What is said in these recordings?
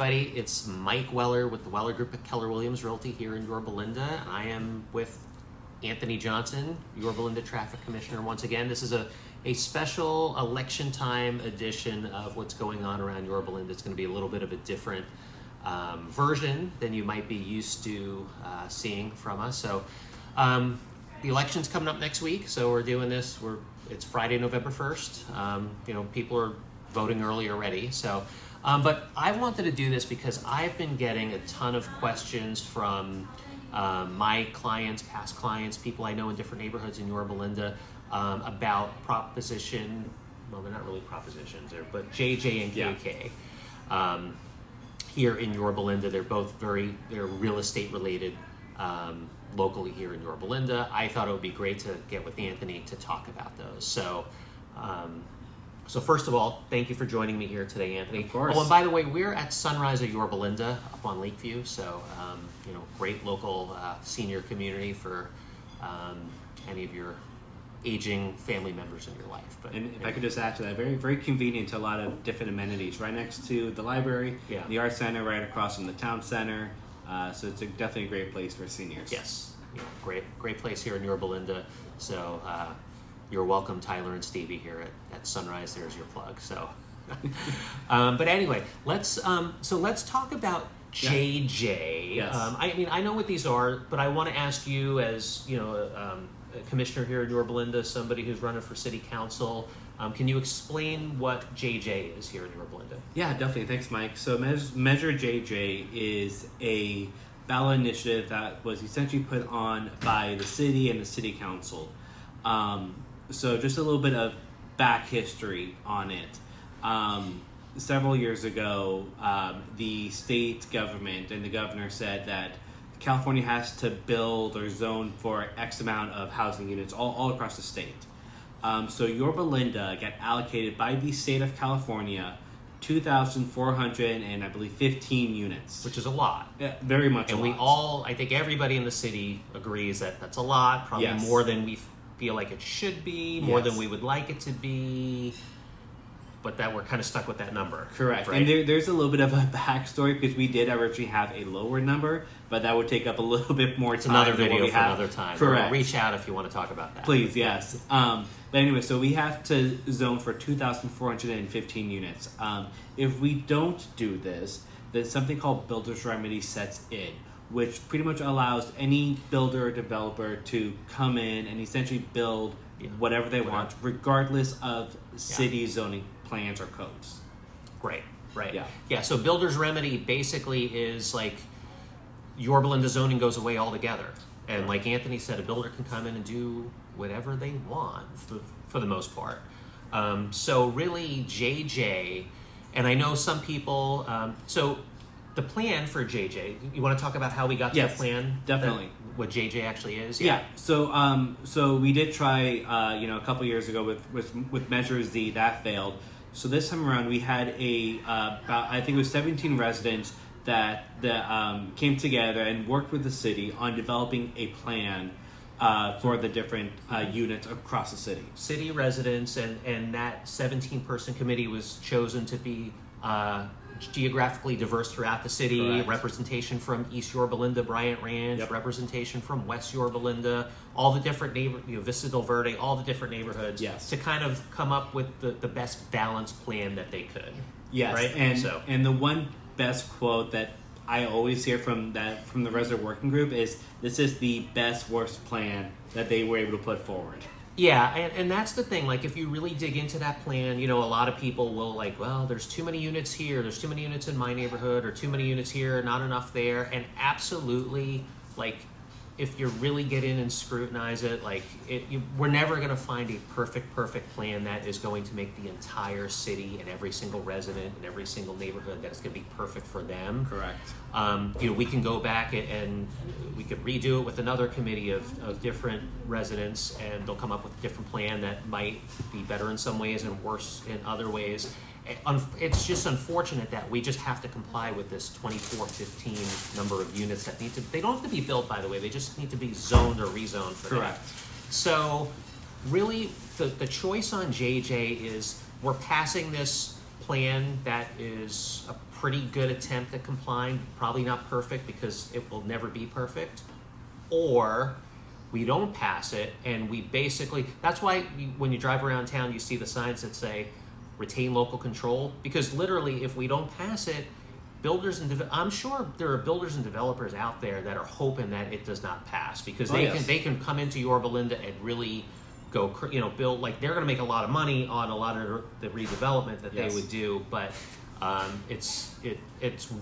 everybody. It's Mike Weller with the Weller Group at Keller Realty here in Yorba Linda. I am with Anthony Johnson, Yorba Linda Traffic Commissioner. Once again, this is a special election time edition of what's going on around Yorba Linda. It's going to be a little bit of a different version than you might be used to seeing from us. So the election's coming up next week, so we're doing this. It's Friday, November 1st. People are voting early already. So, but I wanted to do this because I've been getting a ton of questions from my clients, past clients, people I know in different neighborhoods in Yorba Linda about proposition. Well, they're not really propositions, but JJ and KK here in Yorba Linda. They're both they're real estate related locally here in Yorba Linda. I thought it would be great to get with Anthony to talk about those. So first of all, thank you for joining me here today, Anthony. Of course. Oh, and by the way, we're at Sunrise of Yorba Linda up on Lakeview. So, great local senior community for any of your aging family members in your life. And if I could just add to that, very, very convenient to a lot of different amenities. Right next to the library, the art center, right across from the town center. So it's definitely a great place for seniors. Yes, great place here in Yorba Linda. So you're welcome, Tyler and Stevie here at Sunrise. There's your plug. So, but anyway, let's talk about JJ. Yes. I know what these are, but I want to ask you, as a commissioner here in Yorba Linda, somebody who's running for city council. Can you explain what JJ is here in Yorba Linda? Yeah, definitely. Thanks, Mike. So Measure JJ is a ballot initiative that was essentially put on by the city and the city council. So just a little bit of back history on it. Several years ago, the state government and the governor said that California has to build or zone for X amount of housing units all across the state. So Yorba Linda got allocated by the state of California 2,400 and I believe 15 units. Which is a lot. Yeah, very much and a lot. I think everybody in the city agrees that that's a lot, probably more than we feel like it should be, more than we would like it to be, but that we're kind of stuck with that number. Correct. Right? And there's a little bit of a backstory because we did originally have a lower number, but that would take up a little bit more time. It's another video for another time. Correct. Reach out if you want to talk about that. Please, yes. But anyway, so we have to zone for 2,415 units. If we don't do this, then something called builder's remedy sets in, which pretty much allows any builder or developer to come in and essentially build whatever they want, regardless of city zoning plans or codes. Great, right. Yeah. So builder's remedy basically is like Yorba Linda zoning goes away altogether. And like Anthony said, a builder can come in and do whatever they want for the most part. So really JJ, and I know some people, so the plan for JJ, you want to talk about how we got to the plan? Definitely. What JJ actually is? Yeah. So we did try, a couple years ago with Measure Z. That failed. So this time around, we had I think it was 17 residents that came together and worked with the city on developing a plan for the different units across the city. City residents, and that 17-person committee was chosen to be geographically diverse throughout the city. Correct. Representation from East Yorba Linda, Bryant Ranch, representation from West Yorba Linda, all the different Vista del Verde, all the different neighborhoods, to kind of come up with the best balanced plan that they could. Yes, right? And the one best quote that I always hear from the resident working group is, "This is the best worst plan that they were able to put forward." Yeah, and that's the thing. Like, if you really dig into that plan, a lot of people will well, there's too many units here, there's too many units in my neighborhood, or too many units here, not enough there. And absolutely, if you really get in and scrutinize it, we're never going to find a perfect plan that is going to make the entire city and every single resident and every single neighborhood that is going to be perfect for them. Correct. We can go back and we could redo it with another committee of different residents, and they'll come up with a different plan that might be better in some ways and worse in other ways. It's just unfortunate that we just have to comply with this 2415 number of units that they don't have to be built, by the way, they just need to be zoned or rezoned for Correct. that. So really the choice on JJ is we're passing this plan that is a pretty good attempt at complying, probably not perfect because it will never be perfect, or we don't pass it and we basically, that's why when you drive around town you see the signs that say retain local control, because literally if we don't pass it, builders and I'm sure there are builders and developers out there that are hoping that it does not pass, because they can come into Yorba Linda and really go, build, like they're going to make a lot of money on a lot of the redevelopment that they would do, but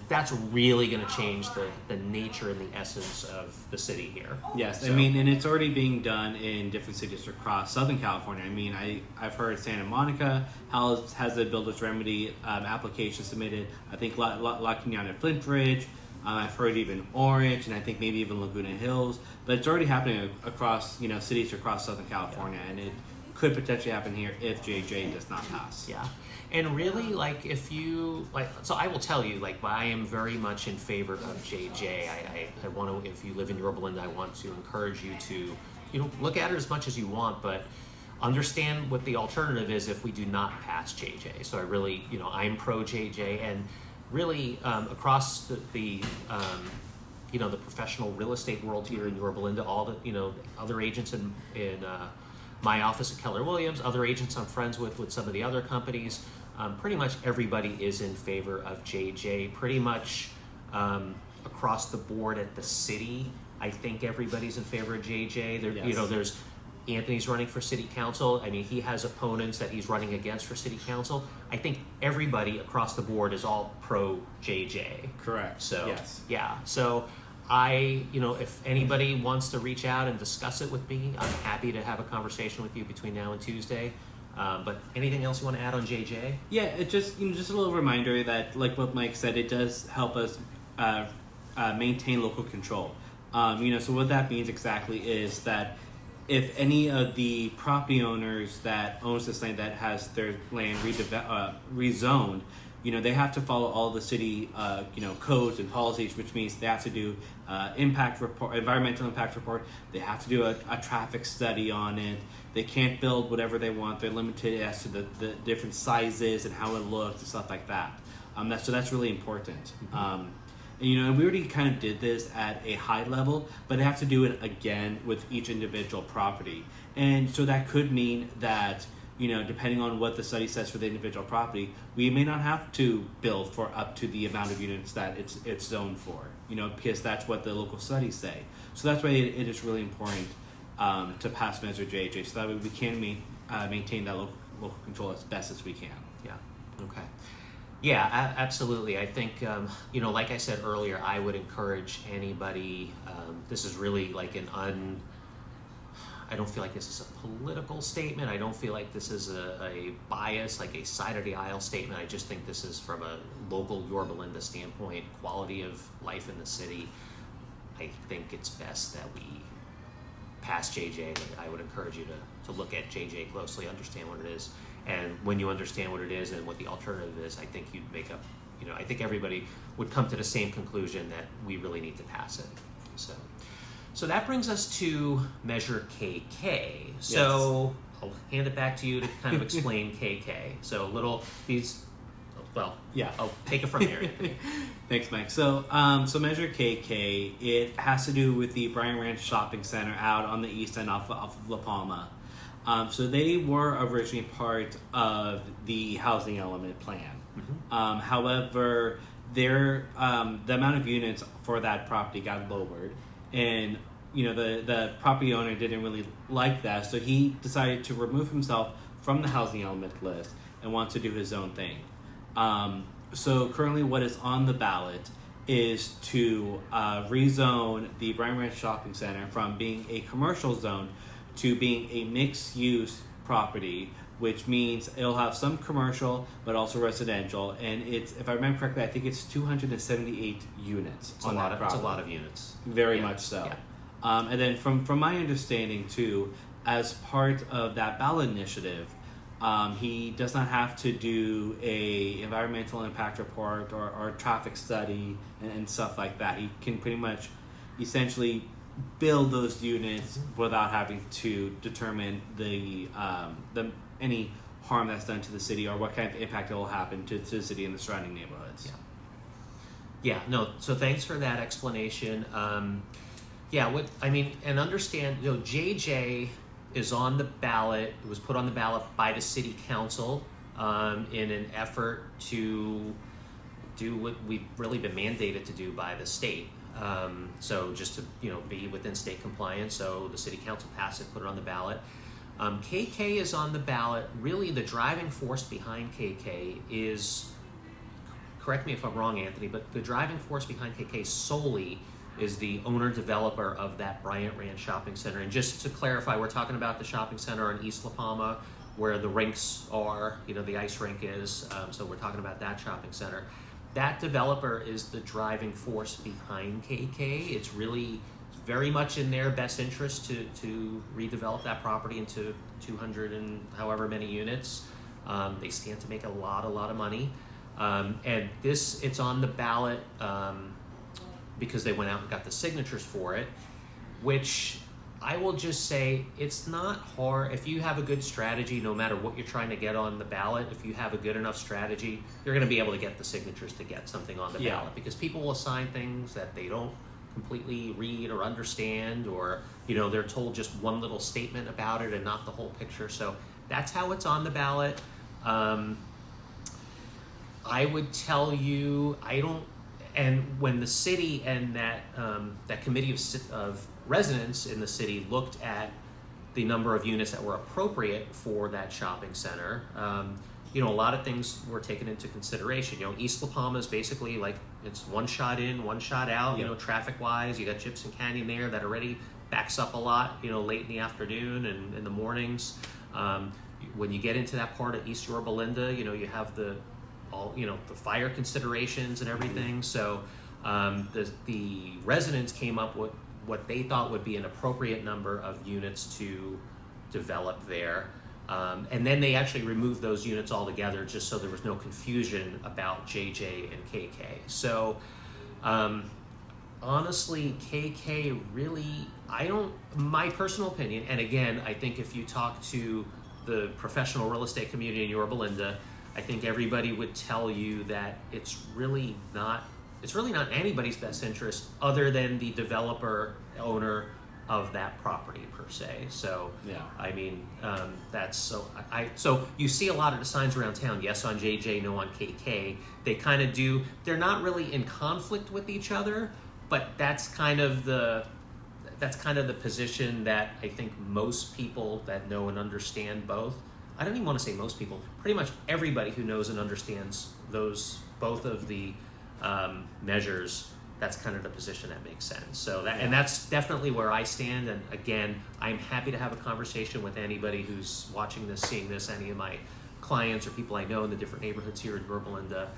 that's really going to change the nature and the essence of the city here. Yes, So, I mean, and it's already being done in different cities across Southern California. I mean, I've heard Santa Monica has a builder's remedy application submitted. I think La Cunha and Flint Ridge. I've heard even Orange, and I think maybe even Laguna Hills. But it's already happening across cities across Southern California, and it could potentially happen here if JJ does not pass. Yeah. And really, like, if you, like, so I will tell you, like, I am very much in favor of JJ. I want to, if you live in Yorba Linda, I want to encourage you to, look at it as much as you want, but understand what the alternative is if we do not pass JJ. So I really, I'm pro JJ, and really across the professional real estate world here in Yorba Linda, all the, other agents in my office at Keller Williams, other agents I'm friends with some of the other companies, pretty much everybody is in favor of JJ. Pretty much across the board at the city, I think everybody's in favor of JJ. There, Yes. There's Anthony's running for city council. I mean, he has opponents that he's running against for city council. I think everybody across the board is all pro JJ. Correct. So yes. yeah. So if anybody wants to reach out and discuss it with me, I'm happy to have a conversation with you between now and Tuesday. But anything else you want to add on JJ? Yeah, it just just a little reminder that, like what Mike said, it does help us maintain local control. So what that means exactly is that if any of the property owners that owns this land that has their land rezoned, they have to follow all the city, codes and policies, which means they have to do environmental impact report. They have to do a traffic study on it. They can't build whatever they want. They're limited as to the different sizes and how it looks and stuff like that. So that's really important. And we already kind of did this at a high level, but they have to do it again with each individual property. And so that could mean that, depending on what the study says for the individual property, we may not have to build for up to the amount of units that it's zoned for, because that's what the local studies say. So that's why it is really important to pass Measure JJ, so that way we can maintain that local control as best as we can. Yeah. Okay. Yeah, absolutely. I think, like I said earlier, I would encourage anybody, this is really like I don't feel like this is a political statement. I don't feel like this is a bias, like a side of the aisle statement. I just think this is from a local Yorba Linda standpoint, quality of life in the city. I think it's best that we pass JJ. I would encourage you to look at JJ closely, understand what it is. And when you understand what it is and what the alternative is, I think you'd make up, I think everybody would come to the same conclusion that we really need to pass it. So that brings us to Measure KK. So I'll hand it back to you to kind of explain KK. So I'll take it from here. Thanks, Mike. So Measure KK, it has to do with the Bryan Ranch Shopping Center out on the east end off of La Palma. So they were originally part of the housing element plan. Mm-hmm. However, the amount of units for that property got lowered, and the property owner didn't really like that, so he decided to remove himself from the housing element list and wants to do his own thing. So currently, what is on the ballot is to rezone the Bryan Ranch Shopping Center from being a commercial zone to being a mixed-use property, which means it'll have some commercial but also residential. And it's, if I remember correctly, I think it's 278 units on that property. It's a lot of units. Very much so. Yeah. And then from my understanding too, as part of that ballot initiative, he does not have to do a environmental impact report or traffic study and stuff like that. He can pretty much essentially build those units without having to determine any harm that's done to the city or what kind of impact it will happen to the city and the surrounding neighborhoods. Yeah, no, so thanks for that explanation. And understand, JJ is on the ballot. It was put on the ballot by the city council in an effort to do what we've really been mandated to do by the state. So just to be within state compliance. So the city council passed it, put it on the ballot. KK is on the ballot. Really, the driving force behind KK is, correct me if I'm wrong, Anthony, but the driving force behind KK solely is the owner-developer of that Bryant Ranch Shopping Center. And just to clarify, we're talking about the shopping center in East La Palma, where the rinks are, the ice rink is. So we're talking about that shopping center. That developer is the driving force behind KK. It's really very much in their best interest to redevelop that property into 200 and however many units. They stand to make a lot of money. And it's on the ballot because they went out and got the signatures for it, which I will just say it's not hard. If you have a good strategy, no matter what you're trying to get on the ballot, if you have a good enough strategy, you're going to be able to get the signatures to get something on the ballot, because people will sign things that they don't completely read or understand, or they're told just one little statement about it and not the whole picture. So that's how it's on the ballot. I would tell you, and when the city and that committee of residents in the city looked at the number of units that were appropriate for that shopping center, a lot of things were taken into consideration. East La Palma is basically like, it's one shot in, one shot out, traffic wise. You got Gypsum Canyon there that already backs up a lot, late in the afternoon and in the mornings. When you get into that part of East Yorba Linda, you have the fire considerations and everything. So the residents came up with what they thought would be an appropriate number of units to develop there. And then they actually removed those units altogether just so there was no confusion about JJ and KK. So honestly, KK really, my personal opinion, and again, I think if you talk to the professional real estate community in Yorba Linda, I think everybody would tell you that it's really not in anybody's best interest other than the developer owner of that property per se. So that's so you see a lot of the signs around town, yes on JJ, no on KK. They kind of do, they're not really in conflict with each other, but that's kind of the position that I think most people that know and understand both, I don't even want to say most people, pretty much everybody who knows and understands both of the measures, that's kind of the position that makes sense. So and that's definitely where I stand. And again, I'm happy to have a conversation with anybody who's watching this, seeing this, any of my clients or people I know in the different neighborhoods here in Yorba Linda.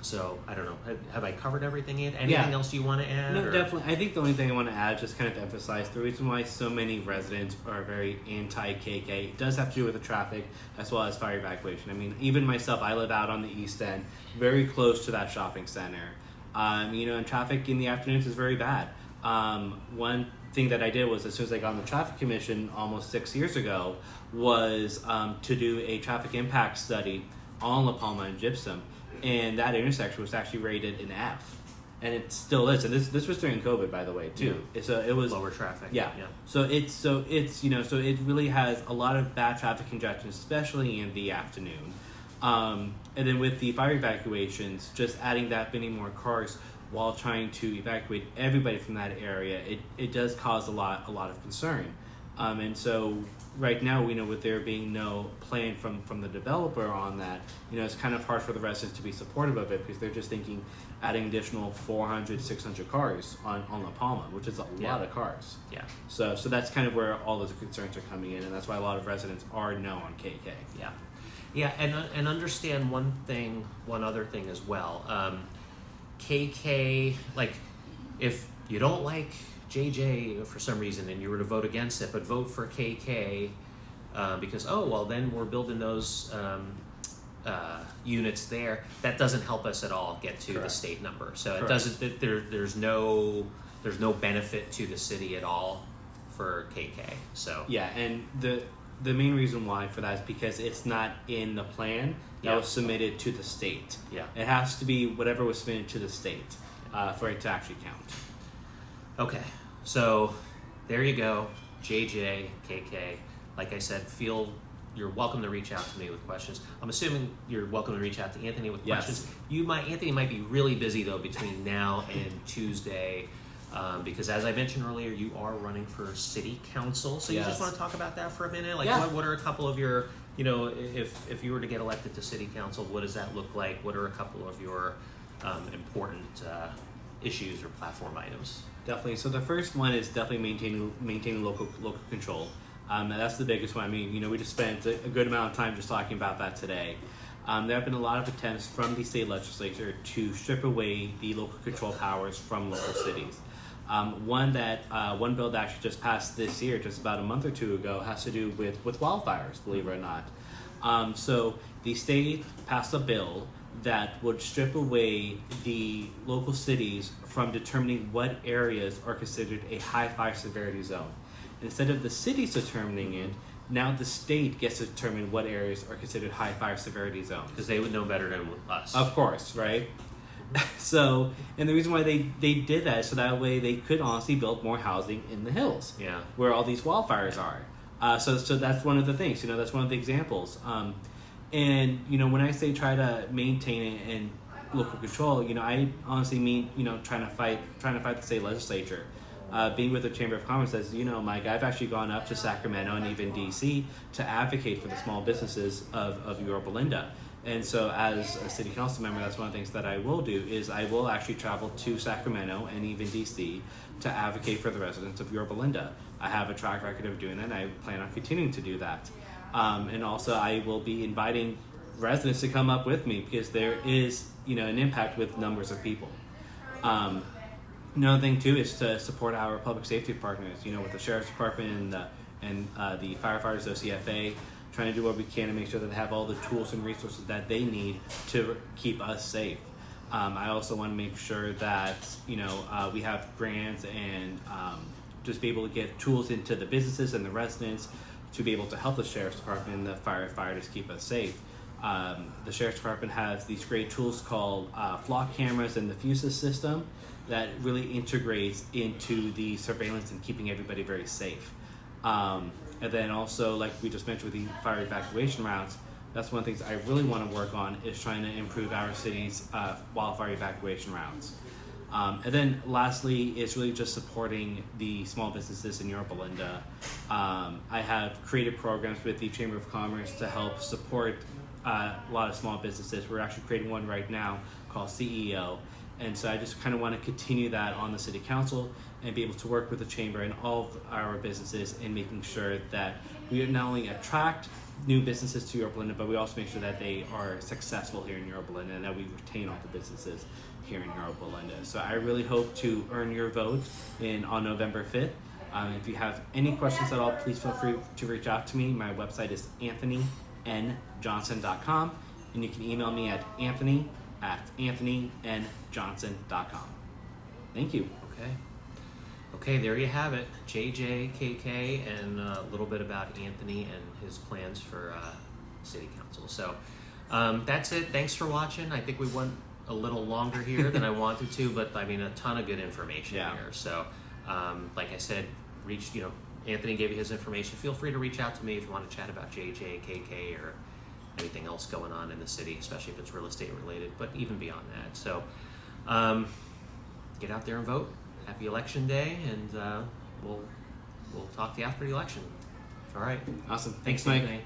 So I don't know. Have I covered everything? Anything else you want to add? No, definitely. I think the only thing I want to add, just kind of to emphasize, the reason why so many residents are very anti-KK does have to do with the traffic as well as fire evacuation. I mean, even myself, I live out on the east end, very close to that shopping center. And traffic in the afternoons is very bad. One thing that I did was, as soon as I got on the traffic commission almost 6 years ago, was to do a traffic impact study on La Palma and Gypsum. And that intersection was actually rated an F, and it still is. And this was during COVID, by the way, too. Yeah. So it was lower traffic. Yeah. So it's it really has a lot of bad traffic congestion, especially in the afternoon. And then with the fire evacuations, just adding that many more cars while trying to evacuate everybody from that area, it does cause a lot of concern. And so right now, with there being no plan from the developer on that, it's kind of hard for the residents to be supportive of it, because they're just thinking adding additional 400, 600 cars on La Palma, which is a lot of cars. Yeah. So that's kind of where all those concerns are coming in, and that's why a lot of residents are no on KK. Yeah. Yeah, and understand one other thing as well. KK, like, if you don't like JJ for some reason and you were to vote against it, but vote for KK because then we're building those units there, that doesn't help us at all get to the state number. So it doesn't. There's no benefit to the city at all for KK. So and the main reason why for that is because it's not in the plan that Yeah. was submitted to the state. Yeah. It has to be whatever was submitted to the state for it to actually count. Okay, so there you go, JJ, KK. Like I said, you're welcome to reach out to me with questions. I'm assuming you're welcome to reach out to Anthony with Yes. questions. Anthony might be really busy though between now and Tuesday, because as I mentioned earlier, you are running for city council. So you Yes. just want to talk about that for a minute? Like, Yeah. what are a couple of your, if you were to get elected to city council, what does that look like? What are a couple of your important issues or platform items? Definitely. So the first one is definitely maintaining local control. And that's the biggest one. I mean, we just spent a good amount of time just talking about that today. There have been a lot of attempts from the state legislature to strip away the local control powers from local cities. One bill that actually just passed this year, just about a month or two ago, has to do with wildfires, believe it or not. So the state passed a bill that would strip away the local cities from determining what areas are considered a high fire severity zone. Instead of the cities determining it, now the state gets to determine what areas are considered high fire severity zones. Because they would know better than us. Of course, right? So, and the reason why they did that is so that way they could honestly build more housing in the hills, Yeah. where all these wildfires are. So that's one of the things. That's one of the examples. And when I say try to maintain it and local control, I honestly mean trying to fight the state legislature. Being with the Chamber of Commerce, as you know, Mike, I've actually gone up to Sacramento and even DC to advocate for the small businesses of Yorba Linda. And so as a city council member, that's one of the things that I will do is I will actually travel to Sacramento and even DC to advocate for the residents of Yorba Linda. I have a track record of doing that, and I plan on continuing to do that. And also I will be inviting residents to come up with me because there is, an impact with numbers of people. Another thing too is to support our public safety partners, with the Sheriff's Department and the firefighters, OCFA, trying to do what we can to make sure that they have all the tools and resources that they need to keep us safe. I also want to make sure that, we have grants and just be able to get tools into the businesses and the residents to be able to help the Sheriff's Department and the firefighters keep us safe. The Sheriff's Department has these great tools called flock cameras and the Fusus system that really integrates into the surveillance and keeping everybody very safe. And then also, like we just mentioned with the fire evacuation routes, that's one of the things I really want to work on is trying to improve our city's wildfire evacuation routes. And then lastly, it's really just supporting the small businesses in Yorba Linda. I have created programs with the Chamber of Commerce to help support a lot of small businesses. We're actually creating one right now called CEO. And so I just kind of want to continue that on the city council and be able to work with the chamber and all of our businesses in making sure that we not only attract new businesses to Yorba Linda, but we also make sure that they are successful here in Yorba Linda and that we retain all the businesses here in Yorba Linda. So I really hope to earn your vote on November 5th. If you have any questions at all, please feel free to reach out to me. My website is anthonynjohnson.com, and you can email me at anthonynjohnson.com. Thank you. Okay, there you have it. JJKK and a little bit about Anthony and his plans for city council. So that's it. Thanks for watching. I think we went a little longer here than I wanted to, but I mean a ton of good information here. So like I said, Anthony gave you his information. Feel free to reach out to me if you want to chat about JJKK or anything else going on in the city, especially if it's real estate related, but even beyond that. So get out there and vote. Happy election day, and we'll talk to you after the election. All right. Awesome. Thanks, Mike. Anthony.